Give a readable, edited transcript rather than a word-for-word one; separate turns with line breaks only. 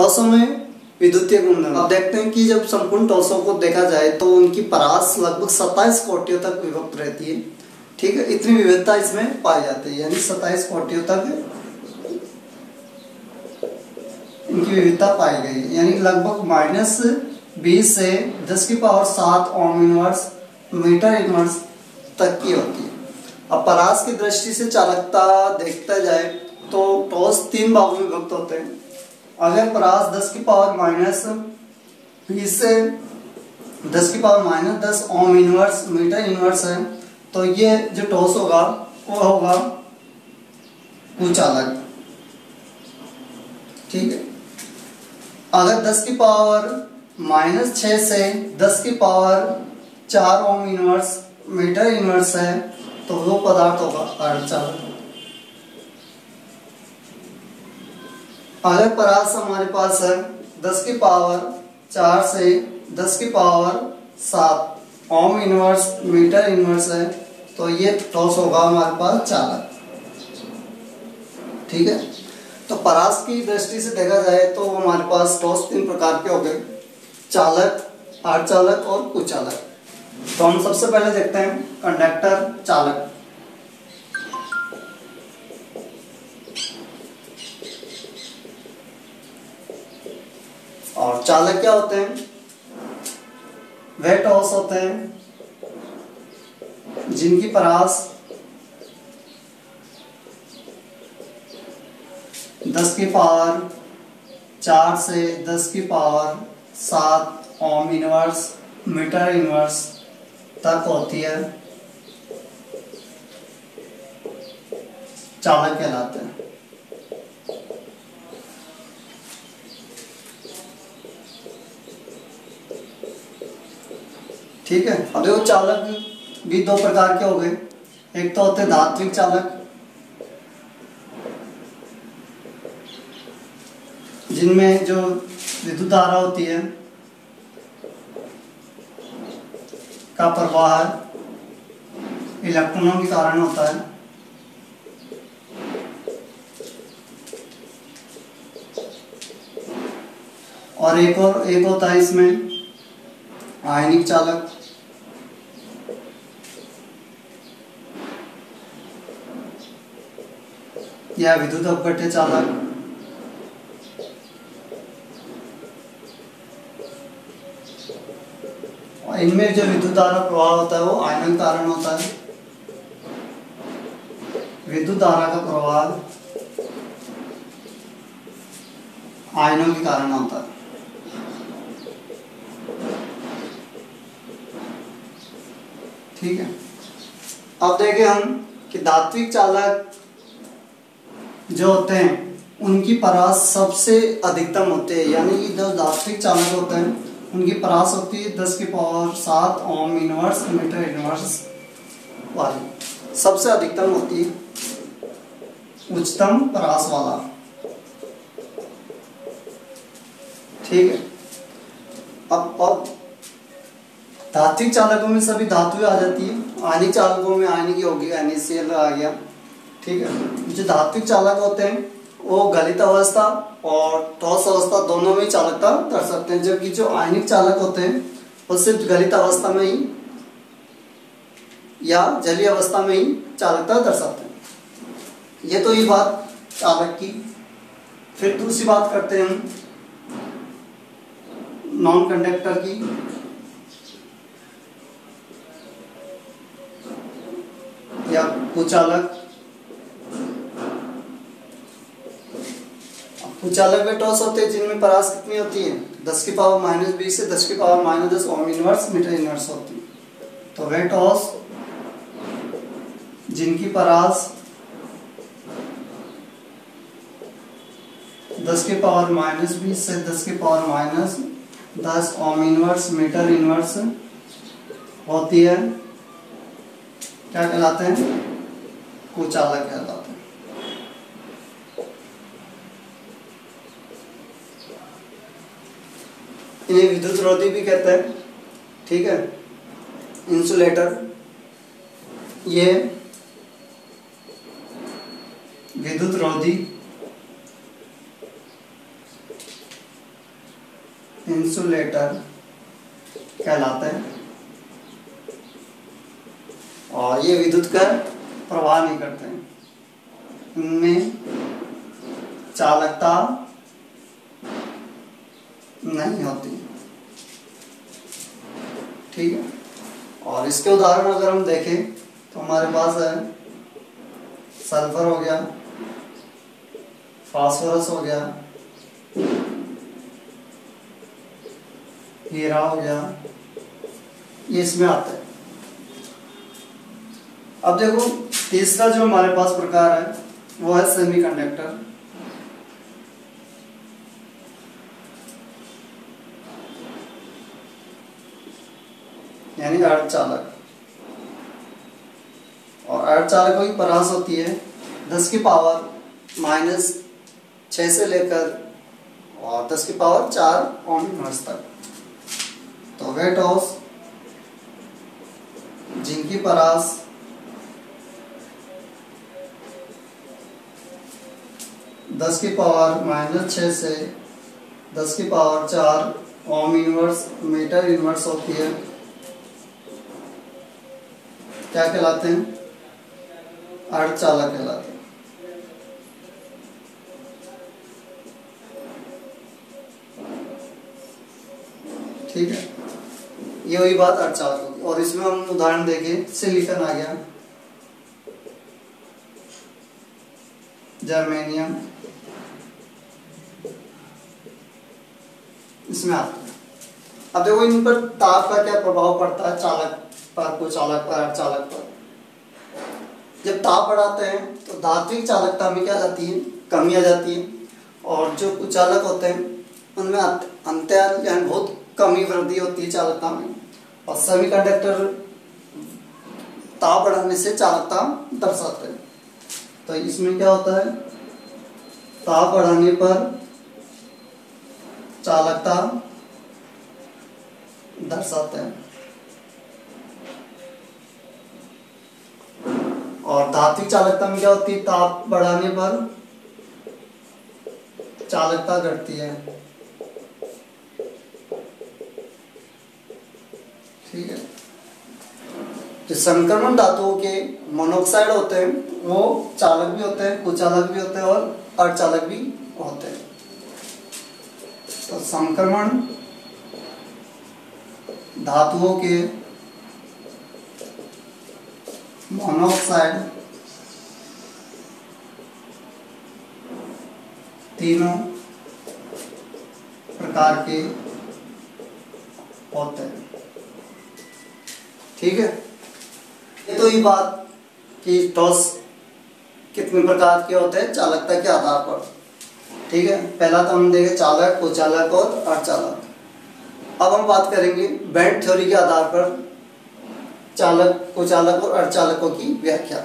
टॉसों में विद्युतीय गुणधर्म। अब देखते हैं कि जब संपूर्ण टॉसों को देखा जाए तो उनकी परास लगभग 27 कोटियों तक विभक्त रहती है। ठीक है, इतनी विविधता इसमें पाई जाती है, यानी 27 कोटियों तक इनकी विविधता पाई गई है, यानी लगभग -20 से 10⁻⁷ ओम इनवर्स मीटर इनवर्स तक की होती है। अब परास की दृष्टि से चालकता देखता जाए तो टॉस 3 भागों में विभक्त होते हैं। अगर परास 10⁻⁻20 से 10⁻⁻10 ओम इनवर्स मीटर इनवर्स है तो ये जो टॉस होगा वो होगा कुचालक। ठीक है, अगर 10⁻⁻6 से 10⁻⁴ ओम इनवर्स मीटर इनवर्स है तो वो पदार्थ होगा अर्धचालक। अगर परास हमारे पास है 10⁻⁴ से 10⁻⁷ ओम इनवर्स मीटर इनवर्स है तो ये टॉस होगा हमारे पास चालक। ठीक है, तो परास की दृष्टि से देखा जाए तो हमारे पास टॉस 3 प्रकार के हो गए, चालक, अर्धचालक और कुचालक। तो हम सबसे पहले देखते हैं कंडक्टर चालक। और चालक क्या होते हैं? वे टॉस होते हैं जिनकी परास 10⁻⁴ से 10⁻⁷ ओम इनवर्स मीटर इनवर्स तक होती है, चालक कहलाते हैं। ठीक है, अब देखो चालक भी 2 प्रकार के हो गए। एक तो होते हैं धात्विक चालक, जिनमें जो विद्युत धारा होती है का प्रवाह इलेक्ट्रॉनों के कारण होता है। और एक होता है इसमें आयनिक चालक, या विद्युत अपघट्य चालक। इनमें जो विद्युत धारा प्रवाह होता है वो आयनों के कारण होता है। विद्युत धारा का प्रवाह आयनों के कारण होता है। ठीक है, अब देखें हम कि धात्विक चालक जो होते हैं उनकी परास सबसे अधिकतम होते हैं, यानी कि जो धात्विक चालक होते हैं उनकी परास होती है 10⁻⁷ ओम इनवर्स मीटर इनवर्स वाली, सबसे अधिकतम होती है, उच्चतम परास वाला। ठीक है, अब धात्विक चालकों में सभी धातुएं आ जाती है। आयनिक चालकों में आयनिक होगी, NaCl आ गया। ठीक है, जो धात्विक चालक होते हैं वो गलित अवस्था और ठोस अवस्था दोनों में चालकता कर सकते हैं, जबकि जो आयनिक चालक होते हैं वो सिर्फ गलित अवस्था में ही या जलीय अवस्था में ही चालकता कर सकते हैं। ये तो ये बात चालक की। फिर दूसरी बात करते हैं हम नॉन कंडक्टर की। या कुचालक। कुचालक वे टॉस होते हैं जिनमें परास कितनी होती है? 10⁻⁻20 से 10⁻⁻10 ओम इनवर्स मीटर इनवर्स होती है। तो वे टॉस जिनकी परास 10⁻⁻20 से 10⁻⁻10 ओम इनवर्स मीटर इनवर्स होती है, क्या कहलाते हैं? कुचालक कहलाते हैं। इन्हें विद्युत रोधी भी कहते हैं। ठीक है, इंसुलेटर। ये विद्युत रोधी इंसुलेटर कहलाते हैं और ये विद्युत का प्रवाह नहीं करते हैं। इनमें चालकता नहीं होती, ठीक है। और इसके उदाहरण अगर हम देखें तो हमारे पास है सल्फर हो गया, फास्फोरस हो गया, हीरा हो गया, ये इसमें आता है। अब देखो तीसरा जो हमारे पास प्रकार है वो है सेमीकंडक्टर। यानी अर्धचालक। और अर्धचालकों की परास होती है 10⁻⁻⁶ से लेकर और 10⁴ ओम इनवर्स तक। तो वेट ऑफ जिनकी परास 10⁻⁻⁶ से 10⁴ ओम इनवर्स मीटर इनवर्स होती है, क्या कहलाते हैं? अर्धचालक कहलाते हैं। ठीक है, ये वही बात अर्धचालक होगी। और इसमें हम उदाहरण देखें, सिलिकॉन आ गया, जर्मेनियम, इसमें आता है। अब देखो इन पर ताप का क्या प्रभाव पड़ता है, चालक पर, कुचालक पर, अर्धचालक पर। जब ताप बढ़ाते हैं तो धात्विक चालकता में क्या जाती है, कमी आ जाती है। और जो कुचालक होते हैं उनमें अंततः यानी बहुत कमी वृद्धि होती है चालकता में। और सेमीकंडक्टर ताप बढ़ाने से चालकता दर्शाते हैं। तो इसमें क्या होता है, ताप बढ़ाने पर चालकता दर्शाते हैं। और धात्विक चालकता में क्या होती है, ताप बढ़ाने पर चालकता घटती है। ठीक है। जो संक्रमण धातुओं के मोनोऑक्साइड होते हैं वो चालक भी होते हैं, कुचालक भी होते हैं और अर्धचालक भी होते हैं। तो संक्रमण धातुओं के मोनोऑक्साइड तीनों प्रकार के होते हैं। ठीक है, ये तो ये बात कि ठोस कितने प्रकार के होते हैं चालकता के आधार पर। ठीक है, पहला तो हम देखें चालक, कुचालक और अर्धचालक। अब हम बात करेंगे बैंड थ्योरी के आधार पर चालक, कुचालक और अर्धचालकों की व्याख्या।